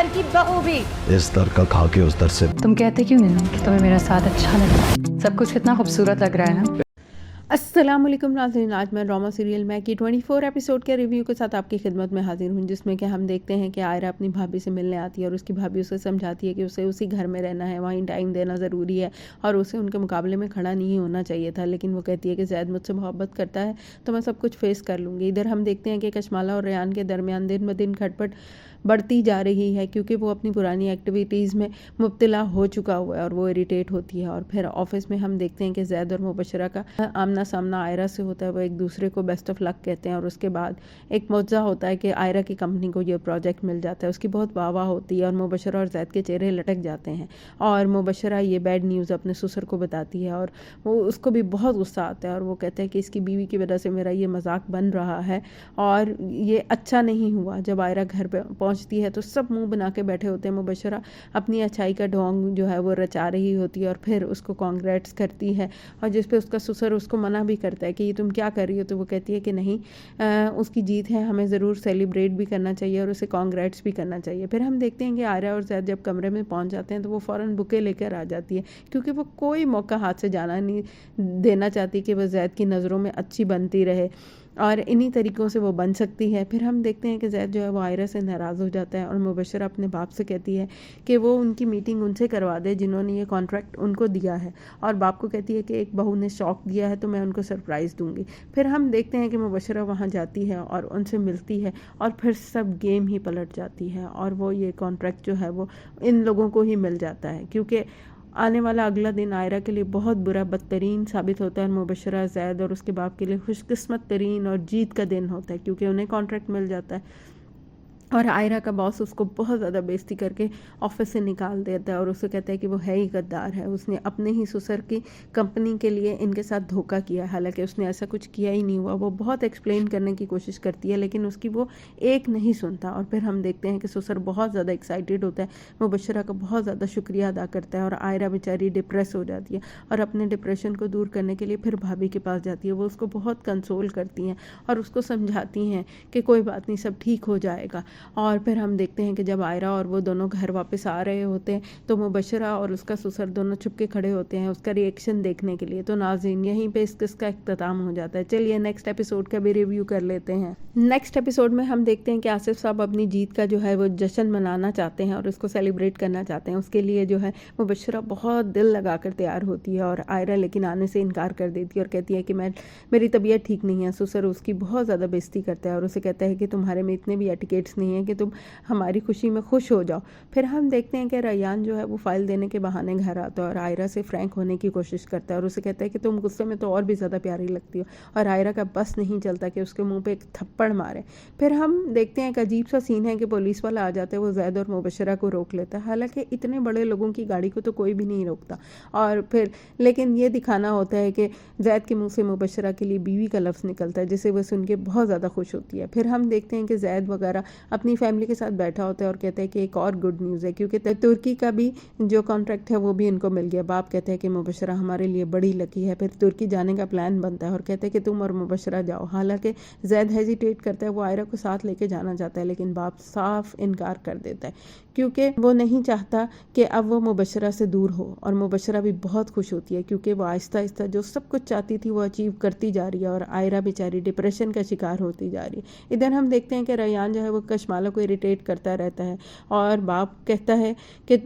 घर की बहू भी। इस दर का खा के उस दर से। तुम कहते क्यों नहीं कि तुम्हें मेरा साथ अच्छा लगता? सब कुछ कितना खूबसूरत लग रहा है ना। अस्सलामुअलैकुम नाज़रीन, आज मैं ड्रामा सीरियल मैकी 24 एपिसोड के रिव्यू के साथ आपकी खिदमत में हाजिर हूँ, जिसमें कि हम देखते हैं कि आयरा अपनी भाभी से मिलने आती है और उसकी भाभी उसे समझाती है कि उसे उसी घर में रहना है, वहीं टाइम देना ज़रूरी है और उसे उनके मुकाबले में खड़ा नहीं होना चाहिए था। लेकिन वो कहती है कि ज़ैद मुझसे मोहब्बत करता है तो मैं सब कुछ फेस कर लूँगी। इधर हम देखते हैं कि कशमाला और रेयान के दरमियान दिन ब दिन खटपट बढ़ती जा रही है, क्योंकि वो अपनी पुरानी एक्टिविटीज़ में मुब्तला हो चुका हुआ है और वो इरिटेट होती है। और फिर ऑफिस में हम देखते हैं कि ज़ैद और मुबशरा का आमना सामना आयरा से होता है। वो एक दूसरे को बेस्ट ऑफ लक कहते हैं और उसके बाद एक मौजा होता है कि आयरा की कंपनी को ये प्रोजेक्ट मिल जाता है। उसकी बहुत वाह वाह होती है और मुबशरा और ज़ैद के चेहरे लटक जाते हैं और मुबशरा ये बैड न्यूज़ अपने ससुर को बताती है और वो उसको भी बहुत गुस्सा आता है और वो कहते हैं कि इसकी बीवी की वजह से मेरा ये मजाक बन रहा है और ये अच्छा नहीं हुआ। जब आयरा घर पर पहुंचती है तो सब मुंह बना के बैठे होते हैं। मुबशरा अपनी अच्छाई का ढोंग जो है वो रचा रही होती है और फिर उसको कॉन्ग्रेट्स करती है और जिस पे उसका ससुर उसको मना भी करता है कि ये तुम क्या कर रही हो। तो वो कहती है कि नहीं, उसकी जीत है, हमें ज़रूर सेलिब्रेट भी करना चाहिए और उसे कॉन्ग्रेट्स भी करना चाहिए। फिर हम देखते हैं कि आयरा और ज़ैद जब कमरे में पहुंच जाते हैं तो वो फ़ौरन बुके लेकर आ जाती है, क्योंकि वो कोई मौका हाथ से जाना नहीं देना चाहती कि वह ज़ैद की नज़रों में अच्छी बनती रहे और इन्हीं तरीक़ों से वो बन सकती है। फिर हम देखते हैं कि ज़ैद जो है वो आयरा से नाराज़ हो जाता है और मुबशरा अपने बाप से कहती है कि वो उनकी मीटिंग उनसे करवा दे जिन्होंने ये कॉन्ट्रैक्ट उनको दिया है, और बाप को कहती है कि एक बहू ने शौक दिया है तो मैं उनको सरप्राइज़ दूंगी। फिर हम देखते हैं कि मुबशरा वहाँ जाती है और उनसे मिलती है और फिर सब गेम ही पलट जाती है और वो ये कॉन्ट्रैक्ट जो है वो इन लोगों को ही मिल जाता है, क्योंकि आने वाला अगला दिन आयरा के लिए बहुत बुरा बदतरीन साबित होता है। मुबशरा, ज़ैद और उसके बाप के लिए खुशकिस्मत तरीन और जीत का दिन होता है, क्योंकि उन्हें कॉन्ट्रैक्ट मिल जाता है और आयरा का बॉस उसको बहुत ज़्यादा बेइज्जती करके ऑफिस से निकाल देता है और उसे कहता है कि वो है ही गद्दार है, उसने अपने ही ससुर की कंपनी के लिए इनके साथ धोखा किया, हालांकि उसने ऐसा कुछ किया ही नहीं हुआ। वो बहुत एक्सप्लेन करने की कोशिश करती है लेकिन उसकी वो एक नहीं सुनता। और फिर हम देखते हैं कि ससुर बहुत ज़्यादा एक्साइटेड होता है, वो मुबशरा का बहुत ज़्यादा शुक्रिया अदा करता है और आयरा बेचारी डिप्रेस हो जाती है और अपने डिप्रेशन को दूर करने के लिए फिर भाभी के पास जाती है। वो उसको बहुत कंसोल करती हैं और उसको समझाती हैं कि कोई बात नहीं, सब ठीक हो जाएगा। और फिर हम देखते हैं कि जब आयरा और वो दोनों घर वापस आ रहे होते हैं तो मुबशरा और उसका ससुर दोनों चुपके खड़े होते हैं उसका रिएक्शन देखने के लिए। तो नाज़रीन, यहीं पे इसका इख्तिताम हो जाता है। चलिए नेक्स्ट एपिसोड का भी रिव्यू कर लेते हैं। नेक्स्ट एपिसोड में हम देखते हैं कि आसिफ साहब अपनी जीत का जो है वो जश्न मनाना चाहते हैं और उसको सेलिब्रेट करना चाहते हैं। उसके लिए जो है मुबशरा बहुत दिल लगा कर तैयार होती है और आयरा लेकिन आने से इनकार कर देती है और कहती है कि मेरी तबीयत ठीक नहीं है। ससुर उसकी बहुत ज़्यादा बेइज्जती करता है और उसे कहता है कि तुम्हारे में इतने भी एटिकेट्स नहीं है कि तुम हमारी खुशी में खुश हो जाओ। फिर हम देखते हैं कि रेयान जो है वो फाइल देने के बहाने घर आता है और आयरा से फ्रैंक होने की कोशिश करता है और उसे कहता है कि तुम गुस्से में तो और भी ज़्यादा प्यारी लगती हो, और आयरा का बस नहीं चलता कि उसके मुंह पे एक थप्पड़ मारे। फिर हम देखते हैं एक अजीब सा सीन है कि पुलिस वाला आ जाता है, वो ज़ैद और मुबशरा को रोक लेता है। हालांकि इतने बड़े लोगों की गाड़ी को तो कोई भी नहीं रोकता, और फिर लेकिन ये दिखाना होता है कि ज़ैद के मुँह से मुबशरा के लिए बीवी का लफ्ज़ निकलता है, जिसे वो सुन के बहुत ज़्यादा खुश होती है। फिर हम देखते हैं कि ज़ैद वगैरह अपनी फैमिली के साथ बैठा होता है और कहता है कि एक और गुड न्यूज़ है, क्योंकि तुर्की का भी जो कॉन्ट्रैक्ट है वो भी इनको मिल गया। बाप कहते हैं कि मुबशरा हमारे लिए बड़ी लकी है। फिर तुर्की जाने का प्लान बनता है और कहते हैं कि तुम और मुबशरा जाओ। हालांकि ज़ैद हेजिटेट करता है, वो आयरा को साथ लेके जाना चाहता है लेकिन बाप साफ इनकार कर देता है, क्योंकि वो नहीं चाहता कि अब वो मुबशरा से दूर हो। और मुबशरा भी बहुत खुश होती है क्योंकि वो आहिस्ता आहिस्ता जो सब कुछ चाहती थी वो अचीव करती जा रही है और आयरा बेचारी डिप्रेशन का शिकार होती जा रही है। इधर हम देखते हैं कि रेयान जो है वो कशमाला को इरिटेट करता रहता है और बाप कहता है कि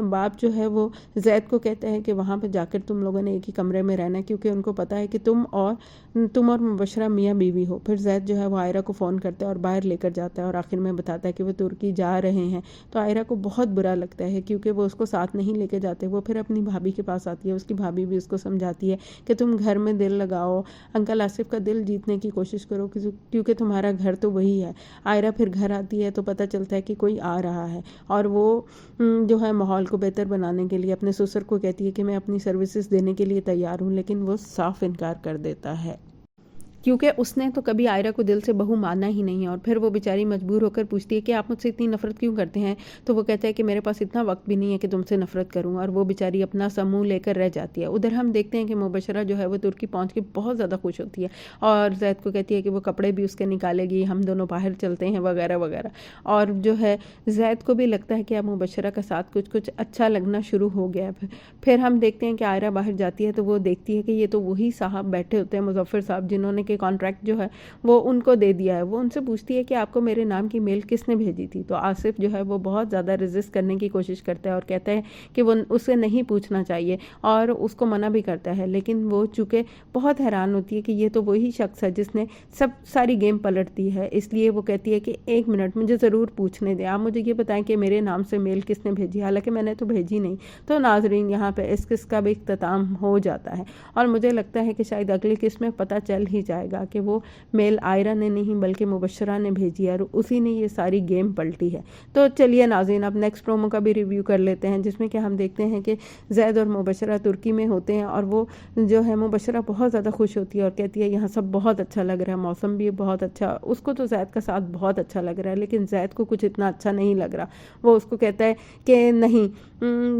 बाप जो है वो ज़ैद को कहता है कि वहाँ पर जाकर तुम लोगों ने एक ही कमरे में रहना, क्योंकि उनको पता है कि तुम और मुबशरा मियाँ बीवी हो। फिर ज़ैद जो है वो आयरा को फ़ोन करता है और बाहर लेकर जाता है और आखिर में बताता है कि वो तुर्की जा रहे हैं। तो आयरा को बहुत बुरा लगता है क्योंकि वो उसको साथ नहीं लेके जाते। वो फिर अपनी भाभी के पास आती है, उसकी भाभी भी उसको समझाती है कि तुम घर में दिल लगाओ, अंकल आसिफ का दिल जीतने की कोशिश करो क्योंकि तुम्हारा घर तो वही है। आयरा फिर घर आती है तो पता चलता है कि कोई आ रहा है और वो जो है माहौल को बेहतर बनाने के लिए अपने ससुर को कहती है कि मैं अपनी सर्विसेज देने के लिए तैयार हूँ, लेकिन वो साफ इनकार कर देता है। क्योंकि उसने तो कभी आयरा को दिल से बहू माना ही नहीं है। और फिर वो बेचारी मजबूर होकर पूछती है कि आप मुझसे इतनी नफरत क्यों करते हैं। तो वो कहता है कि मेरे पास इतना वक्त भी नहीं है कि तुमसे नफरत करूं। और वो बेचारी अपना समूह लेकर रह जाती है। उधर हम देखते हैं कि मुबशरा जो है वो तुर्की पहुंच के बहुत ज़्यादा खुश होती है और जैद को कहती है कि वो कपड़े भी उसके निकालेगी, हम दोनों बाहर चलते हैं वगैरह वगैरह। और जो है जैद को भी लगता है कि अब मुबशरा का साथ कुछ कुछ अच्छा लगना शुरू हो गया है। फिर हम देखते हैं कि आयरा बाहर जाती है तो वो देखती है कि ये तो वही साहब बैठे होते हैं, मुजफ्फर साहब, जिन्होंने कि कॉन्ट्रैक्ट जो है वो उनको दे दिया है। वो उनसे पूछती है कि आपको मेरे नाम की मेल किसने भेजी थी। तो आसिफ जो है वो बहुत ज़्यादा रेजिस्ट करने की कोशिश करता है और कहता है कि वो उसे नहीं पूछना चाहिए और उसको मना भी करता है। लेकिन वो चूँकि बहुत हैरान होती है कि ये तो वही शख्स है जिसने सारी गेम पलट दी है, इसलिए वो कहती है कि 1 मिनट मुझे ज़रूर पूछने दें, आप मुझे ये बताएं कि मेरे नाम से मेल किसने भेजी, हालांकि मैंने तो भेजी नहीं। तो नाजरीन यहाँ पे इस किस्त का भी इख्तिताम हो जाता है और मुझे लगता है कि शायद अगली किस्त में पता चल ही जाएगा कि वो मेल आयरा ने नहीं बल्कि मुबशरा ने भेजी है और उसी ने ये सारी गेम पलटी है। तो चलिए नाज़रीन, अब नेक्स्ट प्रोमो का भी रिव्यू कर लेते हैं, जिसमें कि हम देखते हैं कि जैद और मुबशरा तुर्की में होते हैं और वो जो है मुबशरा बहुत ज़्यादा खुश होती है और कहती है यहाँ सब बहुत अच्छा लग रहा है, मौसम भी बहुत अच्छा। उसको तो जैद का साथ बहुत अच्छा लग रहा है, लेकिन जैद को कुछ इतना अच्छा नहीं लग रहा। वो उसको कहता है कि नहीं,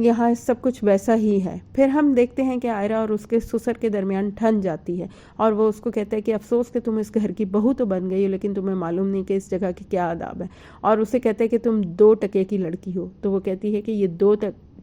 यहाँ सब कुछ वैसा ही है। फिर हम देखते हैं कि आयरा और उसके ससुर के दरमियान ठन जाती है और वो उसको कहता है कि अफसोस कि तुम इस घर की बहू तो बन गई हो, लेकिन तुम्हें मालूम नहीं कि इस जगह की क्या आदाब है। और उसे कहता है कि तुम 2 टके की लड़की हो। तो वो कहती है कि ये 2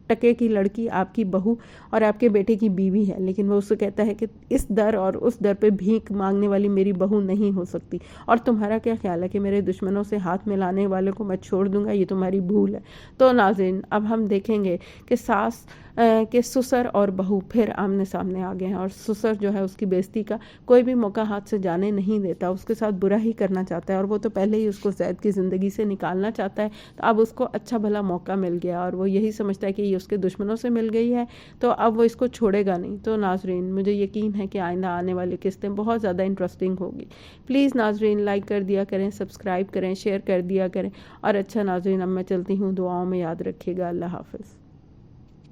टके की लड़की आपकी बहू और आपके बेटे की बीवी है। लेकिन वो उससे कहता है कि इस दर और उस दर पे भीख मांगने वाली मेरी बहू नहीं हो सकती। और तुम्हारा क्या ख्याल है कि मेरे दुश्मनों से हाथ मिलाने वालों को मैं छोड़ दूंगा? ये तुम्हारी भूल है। तो नाज़रीन, अब हम देखेंगे कि सास के ससुर और बहू फिर आमने सामने आ गए हैं और ससुर जो है उसकी बेइज्जती का कोई भी मौका हाथ से जाने नहीं देता, उसके साथ बुरा ही करना चाहता है और वो तो पहले ही उसको जैद की ज़िंदगी से निकालना चाहता है। तो अब उसको अच्छा भला मौका मिल गया और वो यही समझता है कि ये उसके दुश्मनों से मिल गई है, तो अब वो इसको छोड़ेगा नहीं। तो नाजरीन, मुझे यकीन है कि आइंदा आने वाली किस्तें बहुत ज़्यादा इंटरेस्टिंग होगी। प्लीज़ नाजरीन, लाइक कर दिया करें, सब्सक्राइब करें, शेयर कर दिया करें। और अच्छा नाजरीन, अब मैं चलती हूँ, दुआओं में याद रखिएगा। अल्लाह हाफ़िज़।